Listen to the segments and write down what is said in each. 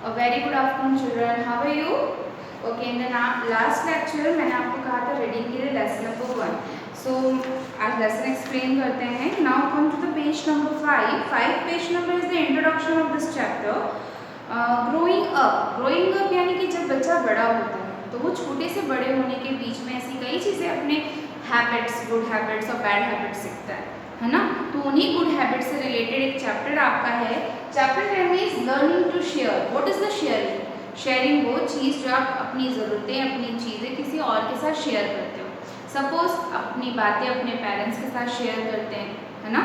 A very good afternoon children. How are you? Okay, in the last lecture मैंने आपको कहा था reading के लिए लेसन नंबर 1. So आज लेसन एक्सप्लेन करते हैं. Now come to the page number 5. 5 page number is the introduction of this chapter. Growing up. Growing up यानी कि जब बच्चा बड़ा होता है तो वो छोटे से बड़े होने के बीच में ऐसी कई चीज़ें अपने हैबिट्स, गुड हैबिट्स और बैड हैबिट्स सीखता है ना. तो उन्हीं गुड हैबिट से रिलेटेड एक चैप्टर आपका है. Chapter name is learning to share. What is the sharing? Sharing वो चीज़ जो आप अपनी ज़रूरतें, अपनी चीज़ें किसी और के साथ शेयर करते हो. सपोज अपनी बातें अपने पेरेंट्स के साथ शेयर करते हैं, है ना.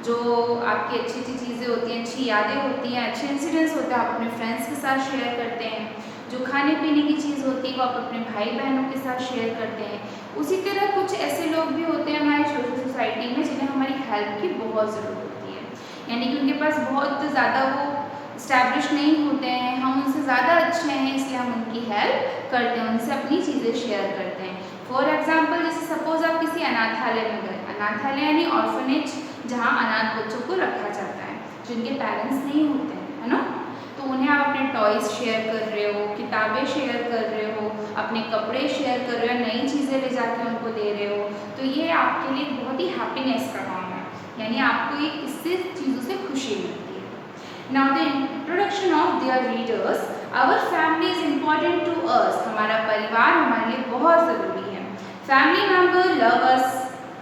जो आपकी अच्छी अच्छी चीज़ें होती हैं, अच्छी यादें होती हैं, अच्छे इंसिडेंट्स होते हैं, आप अपने फ्रेंड्स के साथ शेयर करते हैं. जो खाने पीने की चीज़ होती है वो आप अपने भाई बहनों के साथ शेयर करते हैं. उसी तरह कुछ ऐसे लोग भी होते हैं हमारी सोशल सोसाइटी में जिन्हें हमारी हेल्प की बहुत ज़रूरत होती है, यानी कि उनके पास बहुत ज़्यादा वो इस्टेब्लिश नहीं होते हैं, हम उनसे ज़्यादा अच्छे हैं इसलिए हम उनकी हेल्प करते हैं, उनसे अपनी चीज़ें शेयर करते हैं. फॉर एग्जाम्पल जैसे सपोज आप किसी अनाथालय में गए. अनाथालय यानी ऑर्फनेज, जहाँ अनाथ बच्चों को रखा जाता है जिनके पेरेंट्स नहीं होते हैं, है ना. तो उन्हें आप अपने टॉयज़ शेयर कर रहे हो, किताबें शेयर कर रहे हो, अपने कपड़े शेयर कर रहे हो, नई चीज़ें ले जाके उनको दे रहे हो. तो ये आपके लिए बहुत ही हैप्पीनेस का काम है, यानी आपको ये इससे चीज़ों से खुशी मिलती है. Now the introduction of there readers. Our family is important to us. हमारा परिवार हमारे लिए बहुत ज़रूरी है. Family member love us,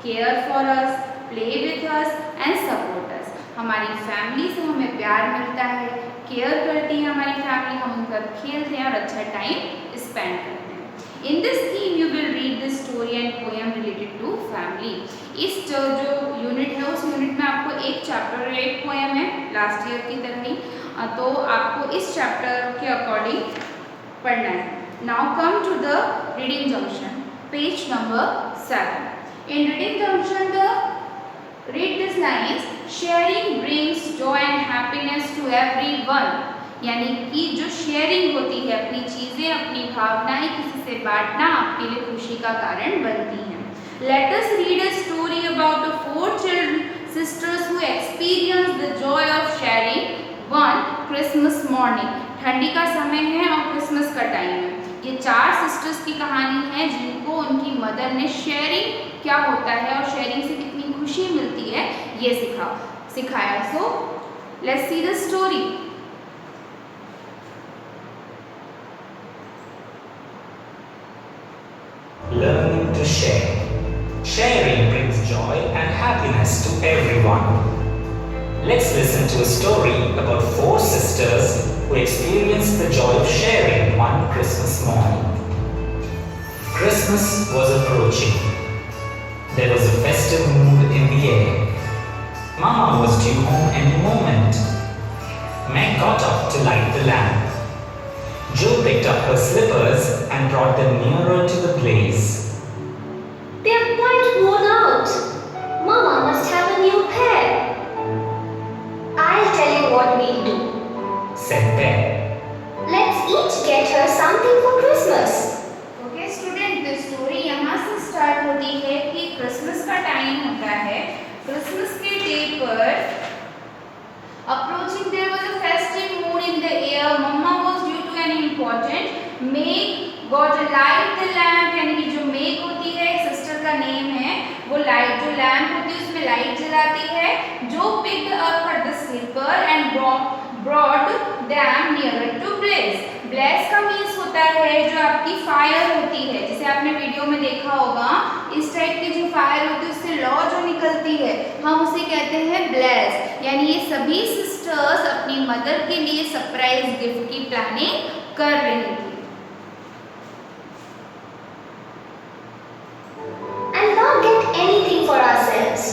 care for us, play with us and support us. हमारी फैमिली से हमें प्यार मिलता है, केयर करती है हमारी फैमिली, हम उनका खेलते हैं और अच्छा टाइम स्पेंड करते हैं. In this theme you will read the story and poem related to family. इस जो यूनिट है उस यूनिट में आपको एक चैप्टर और एक पोएम है लास्ट ईयर की तरह ही, तो आपको इस चैप्टर के अकॉर्डिंग पढ़ना है. Now come to the reading junction, page number 7. In reading junction the read these lines. Sharing brings joy and happiness to everyone. यानी कि जो शेयरिंग होती है, अपनी चीज़ें, अपनी भावनाएं किसी से बांटना आपके लिए खुशी का कारण बनती हैं. Let us read a story about the 4 sisters who experienced the joy of sharing one Christmas morning. ठंडी का समय है और क्रिसमस का टाइम है. ये 4 सिस्टर्स की कहानी है जिनको उनकी मदर ने शेयरिंग क्या होता है और शेयरिंग से कितनी खुशी मिलती है ये सिखाया. So let's see the story. Learning to share. Sharing brings joy and happiness to everyone. Let's listen to a story about 4 sisters who experienced the joy of sharing one Christmas morning. Christmas was approaching. There was a festive mood in the air. Mama was due home any moment. Meg got up to light the lamp. Jo picked up her slippers and brought them nearer to the blaze. They are quite worn out. Mama must have a new pair. I'll tell you what we'll do, said Ben. Let's each get her something for Christmas. Okay student, the story यहाँ से start होती है कि Christmas का time होता है. Christmas के day पर approaching there was a festive mood in the air. Mamma was due to an important. Meg got a light the lamp, यानी कि जो मेग होती है सिस्टर का नेम है, वो लाइट, जो लैम्प होती है उसमें लाइट जलाती है. जो picked up the slipper and brought them nearer to blaze. blaze का मीन्स होता है जो आपकी फायर होती है, जिसे आपने वीडियो में देखा होगा. इस टाइप की जो फायर होती है उससे लौ जो निकलती है हम उसे कहते हैं blaze. यानी ये सभी सिस्टर्स अपनी मदर के लिए सरप्राइज गिफ्ट की प्लानिंग कर रही थी. And not get anything for ourselves.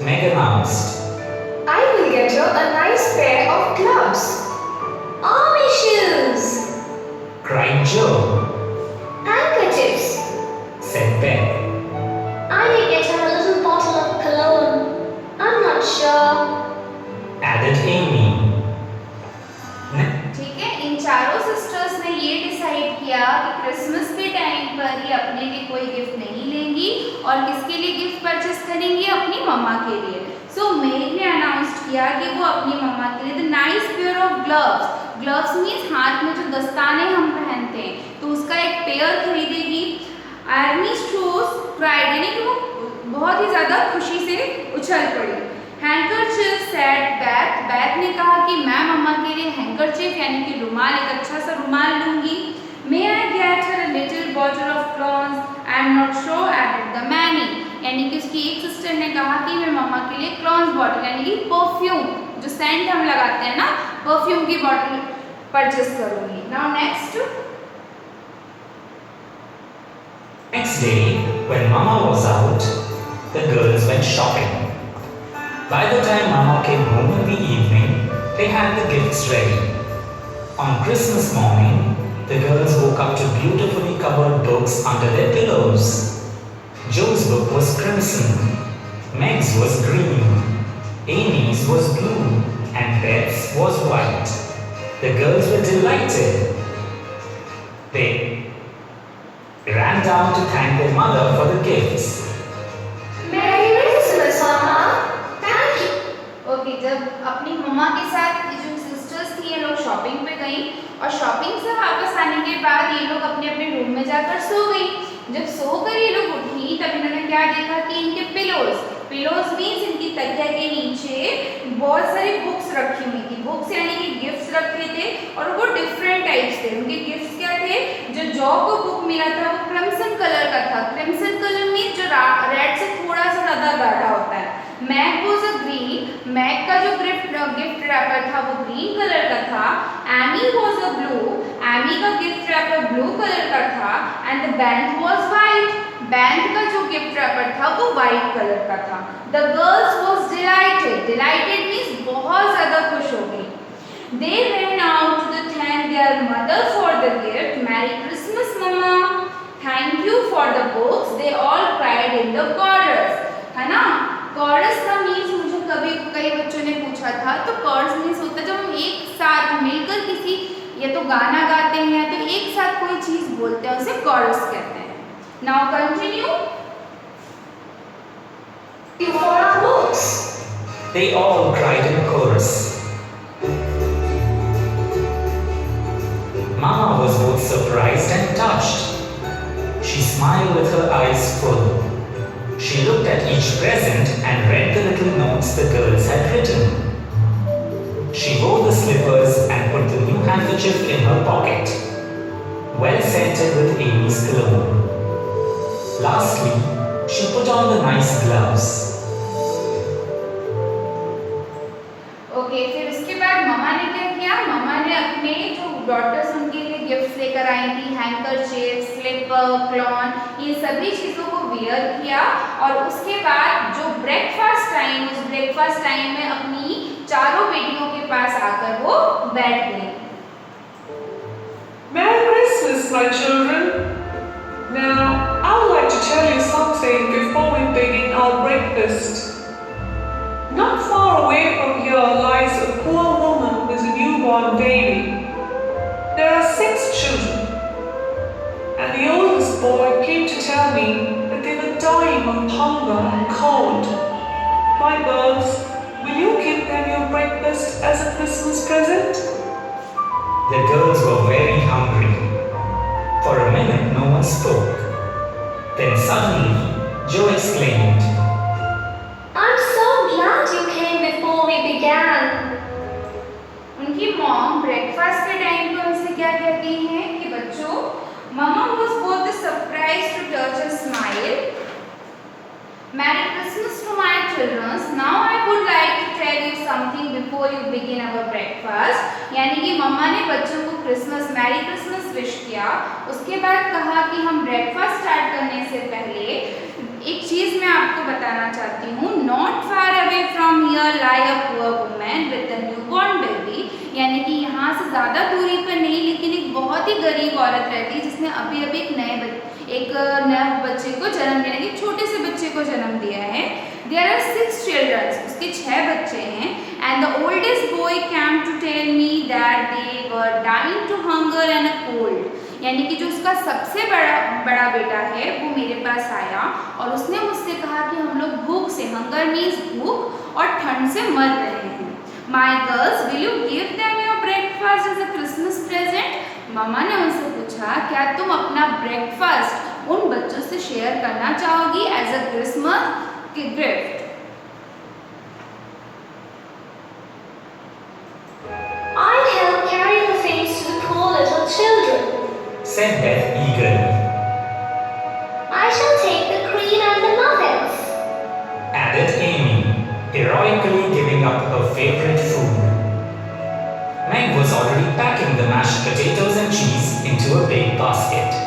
Meg announced. I will get her a nice pair of gloves. Army shoes, Cried Jo. handkerchiefs. Said Ben. I may get her a little bottle of cologne. I'm not sure. Added Amy. ठीक है, इन चारों sisters ने ये decide किया कि Christmas के time पर ये अपने लिए कोई गिफ्ट नहीं लेंगी और किसके लिए गिफ्ट परचेस करेंगी, अपनी मम्मा के लिए. सो मेग ने अनाउंस किया कि वो अपनी मम्मा के लिए the nice pair of gloves. Gloves means हाथ में जो दस्ताने हम पहनते हैं, तो उसका एक पेयर खरीदेगी। आर्मी स्ट्रोस क्राइड, यानी कि वो बहुत ही ज़्यादा खुशी से उछल पड़ी। हैंकरचीफ सेड बैथ, बैथ ने कहा कि मैं मम्मा के लिए हैंकरचीफ यानी कि रुमाल, एक अच्छा सा रुमाल लूँगी। May I get her a little bottle of cologne, I am not sure, added the many, यानी कि उसकी एक सिस्टर ने कहा कि मैं मम्मा के लिए क्लॉन्स बॉटल यानी कि परफ्यूम, जो सेंट हम लगाते हैं ना, परफ्यूम की बॉटल परचेस करूँगी। Now next. Next day, when Mama was out, the girls went shopping. By the time Mama came home in the evening, they had the gifts ready. On Christmas morning, the girls woke up to beautifully covered books under their pillows. Joe's book was crimson, Meg's was green, Amy's was blue, and Beth's was white. The girls were delighted. They ran down to thank their mother for the gifts. Merry Christmas, Mama. Thank you. Okay, जब अपनी मम्मा के साथ जो sisters थी ये लोग shopping पे गई और शॉपिंग से वापस आने के बाद ये लोग अपने अपने रूम में जाकर सो गई। जब सोकर ये लोग उठी तब इन्होंने क्या देखा कि इनके पिलोज मीन्स इनकी तकिया के नीचे बहुत सारी बुक्स रखी हुई थी। बुक्स यानी कि गिफ्ट्स रखे थे और वो डिफरेंट टाइप्स थे। उनके गिफ्ट्स क्या थे? जो को बुक मिला था वो क्रिम्सन कलर का था। क्रिम्सन कलर मीन्स जो रेड से थोड़ा सा ज़्यादा गाढ़ा होता है। Meg was a green, Meg का जो गिफ्ट रैपर था वो ग्रीन कलर का था। Amy was a blue, Amy का गिफ्ट रैपर ब्लू कलर का था। And the band was white, band का जो गिफ्ट रैपर था वो वाइट कलर का था। The girls was dilated, dilated means बहुत ज़्यादा खुश हो गई। They ran out to thank their mother for the gift. Merry Christmas, Mama. Thank you for the books. They all cried in the chorus. है ना? Chorus का means मुझे कई बच्चों ने पूछा था, तो chorus मीन्स होता है जब हम एक साथ मिलकर किसी या तो गाना गाते हैं या तो एक साथ कोई चीज़ बोलते हैं, उसे chorus कहते हैं। Now continue. For our books. They all cried in chorus. Mama was both surprised and touched. She smiled with her eyes full. She looked at each present and read the little notes the girls had written. She wore the slippers and put the new handkerchief in her pocket, well scented with Amy's cologne. Lastly, she put on the nice gloves. Okay, फिर उसके बाद मम्मा ने क्या किया? मम्मा ने अपने जो daughters उनके लिए गिफ्ट्स लेकर आई थी, हैंकरचीफ, स्लीपर, क्लॉन, ये सभी चीज़ों को वियर किया और उसके बाद जो ब्रेकफास्ट टाइम, उस ब्रेकफास्ट टाइम में अपनी चारों बेटियों के पास आकर वो बैठ गई। Merry Christmas, my children. Now, I would like to tell you something before we begin our breakfast. Not far away from here lies a poor woman with a newborn baby. There are 6 children, and the oldest boy came to tell me that they were dying of hunger and cold. My girls, will you give them your breakfast as a Christmas present? The girls were very hungry. For a minute, no one spoke. Then suddenly, Joe exclaimed, I'm so glad you came before we began. उनकी mom breakfast के time पर उनसे क्या कहती हैं कि बच्चों, mama was both surprised to touch a smile. Merry Christmas to my children. Now I would like to tell you something before you begin our breakfast. यानी कि मम्मा ने बच्चों को क्रिसमस, मैरी क्रिसमस विश किया। उसके बाद कहा कि हम ब्रेकफास्ट स्टार्ट करने से पहले एक चीज़ मैं आपको बताना चाहती हूँ। Not far away from here lie a poor woman with a newborn baby. यानी कि यहाँ से ज़्यादा दूरी पर नहीं, लेकिन एक बहुत ही गरीब औरत रहती है जिसने अभी अभी एक नए बच्चे को जन्म दिया, एक छोटे से बच्चे को जन्म दिया है। There are 6 children, उसके 6 बच्चे हैं। And the oldest boy came to tell me that they were dying to hunger and a cold. यानी कि जो उसका सबसे बड़ा बेटा है वो मेरे पास आया और उसने मुझसे कहा कि हम लोग भूख से, हंगर मीन्स भूख, और ठंड से मर रहे हैं। My girls will you give them your breakfast as a Christmas present? मम्मा ने उनसे पूछा, क्या तुम अपना ब्रेकफास्ट उन बच्चों से शेयर करना चाहोगी as a Christmas gift? I'll help carry the things to the poor little children, said Beth eagerly. I shall take the cream and the muffins. Added Amy, heroically giving up her favorite food. Meg was already packing the mashed potatoes and cheese into a big basket.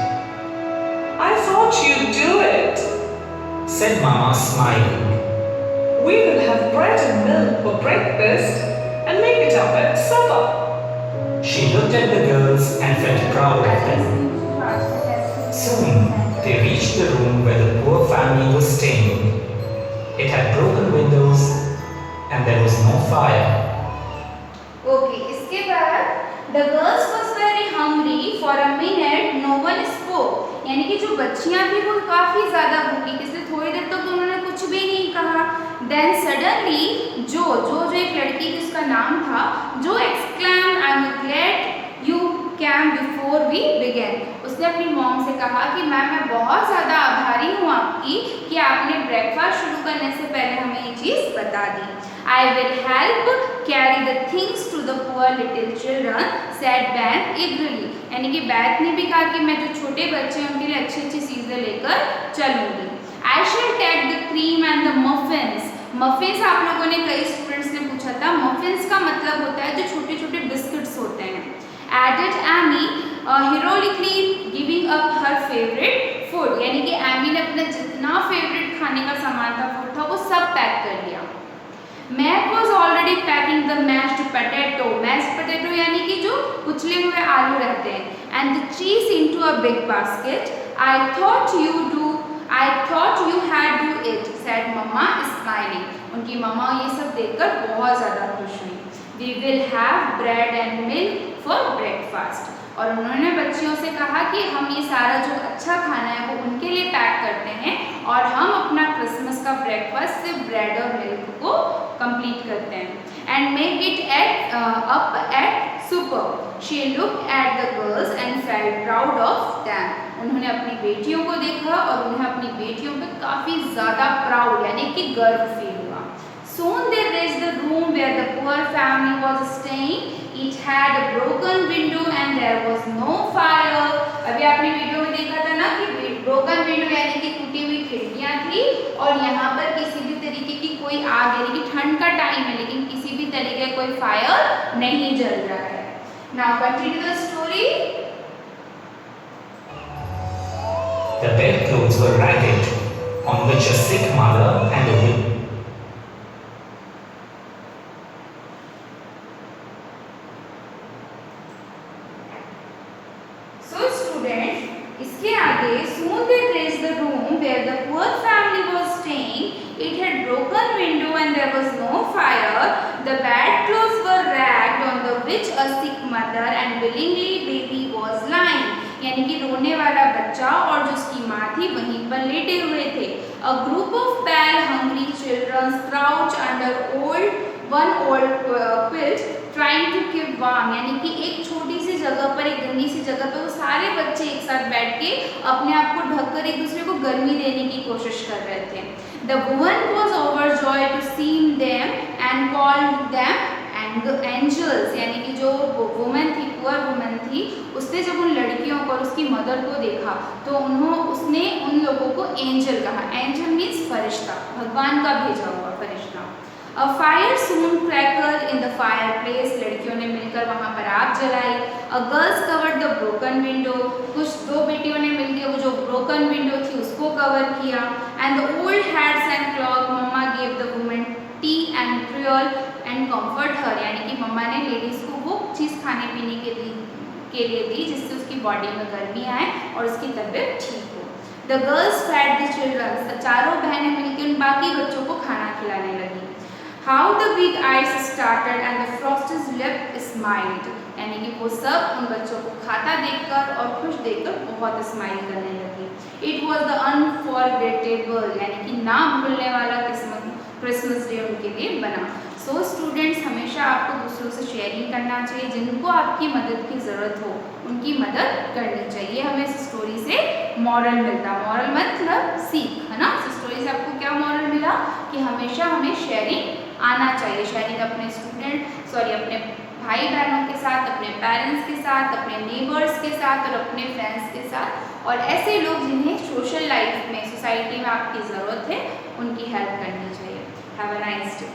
I thought you'd do it. Said Mama, smiling. We will have bread and milk for breakfast and make it up at supper. She looked at the girls and felt proud of them. Soon, they reached the room where the poor family was staying. It had broken windows and there was no fire. Okay, इसके बाद the girls was very hungry. For a minute, no one spoke. यानी कि जो बच्चियां थी वो काफी ज्यादा भूखी, इसलिए थोड़ी देर तक तो उन्होंने कुछ भी नहीं कहा. Then suddenly, जो एक लड़की जिसका नाम था, जो exclaimed, "I'm glad you came before we began." उसने अपनी मॉम से कहा कि मैम मैं बहुत ज़्यादा आभारी हूँ आपकी कि आपने ब्रेकफास्ट शुरू करने से पहले हमें ये चीज़ बता दी. I will help carry the things to the poor little children, said Beth eagerly. यानी कि बैथ ने भी कहा कि मैं जो छोटे बच्चे हैं उनके लिए अच्छी अच्छी चीज़ें लेकर चलूँगी. I shall take the cream and the muffins. Muffins आप लोगों ने कई स्टूडेंट्स ने पूछा था. मफिन्स का मतलब होता है जो छोटे छोटे बिस्किट्स होते हैं. Added Amy, heroically giving up her favorite food. यानी कि एमी ने अपना जितना फेवरेट खाने का सामान था, फूड था, वो सब पैक कर लिया. Meg was already packing the mashed potato. Mashed potato यानी कि जो कुचले हुए आलू रहते हैं. And the cheese into a big basket. I thought you had do it, said Mama, smiling. उनकी मम्मा ये सब देखकर बहुत ज़्यादा खुश हुई. We will have bread and milk for breakfast. और उन्होंने बच्चियों से कहा कि हम ये सारा जो अच्छा खाना है वो उनके लिए पैक करते हैं और हम अपना क्रिसमस का ब्रेकफास्ट सिर्फ ब्रेड और मिल्क को कंप्लीट करते हैं. And make it up at super. She looked at the girls and felt proud of them. उन्होंने अपनी बेटियों को देखा और उन्हें अपनी बेटियों पे काफ़ी ज़्यादा प्राउड यानी कि गर्व फील हुआ. Soon they reached the room where the poor family was staying. Each had a broken window and there was no fire. अभी आपने वीडियो में देखा था ना कि broken window यानी कि टूटी हुई खिड़कियाँ थी और यहाँ पर किसी भी तरीके की कोई आग यानी कि ठंड का टाइम है लेकिन किसी भी तरीके का कोई फायर नहीं जल रहा है. Now continue the story. The bedclothes were ragged, on which a sick mother and a widow. So students, इसके आगे soon they reached the room where the poor family was staying. It had broken window and there was no fire. The bedclothes were ragged on the which a sick mother and willingly baby was lying. यानी कि रोने वाला बच्चा और जो उसकी माँ थी वहीं पर लेटे हुए थे. A group of pale hungry children crouched under one old quilt trying to keep warm. यानी कि एक छोटी सी जगह पर, एक गंदी सी जगह पर वो सारे बच्चे एक साथ बैठ के अपने आप को ढककर एक दूसरे को गर्मी देने की कोशिश कर रहे थे. The woman was overjoyed to see them and called them angels. यानी कि जो वुमन थी, पुअर वुमन थी, उसने जब उन लड़कियों को और उसकी मदर को देखा तो उसने उन लोगों को एंजल कहा. एंजल मीन्स फरिश्ता, भगवान का भेजा हुआ फरिश्ता. A fire soon crackled in the fireplace. लड़कियों ने मिलकर वहाँ पर आग जलाई. A girls covered the broken window. कुछ दो बेटियों ने मिलकर वो जो broken window थी उसको कवर किया. And the old hats and cloth, Mama gave the woman tea and gruel and comfort her. यानी कि मम्मा ने लेडीज को वो चीज़ खाने पीने के लिए दी जिससे उसकी बॉडी में गर्मी आए और उसकी तबीयत ठीक हो. The girls fed the children. चारों बहनें मिलकर उन बाकी बच्चों को खाना खिलाने लगी. How the big eyes started and the frosted lips smiled. यानी कि वो सब उन बच्चों को खाता देखकर और खुश देखकर बहुत स्माइल करने लगी. It was the unforgettable यानी कि ना भूलने वाला क्रिसमस डे उनके लिए बना. So students, हमेशा आपको दूसरों से शेयरिंग करना चाहिए, जिनको आपकी मदद की ज़रूरत हो उनकी मदद करनी चाहिए। हमें इस स्टोरी से मॉरल मिलता, मॉरल मतलब सीख, है ना। इस स्टोरी से आपको क्या मॉरल मिला कि हमेशा हमें शेयरिंग आना चाहिए। शेयरिंग अपने भाई बहनों के साथ, अपने पेरेंट्स के साथ, अपने नेबर्स के साथ और अपने फ्रेंड्स के साथ, और ऐसे लोग जिन्हें सोशल लाइफ में, सोसाइटी में आपकी ज़रूरत है, उनकी हेल्प करनी चाहिए। Have a nice day.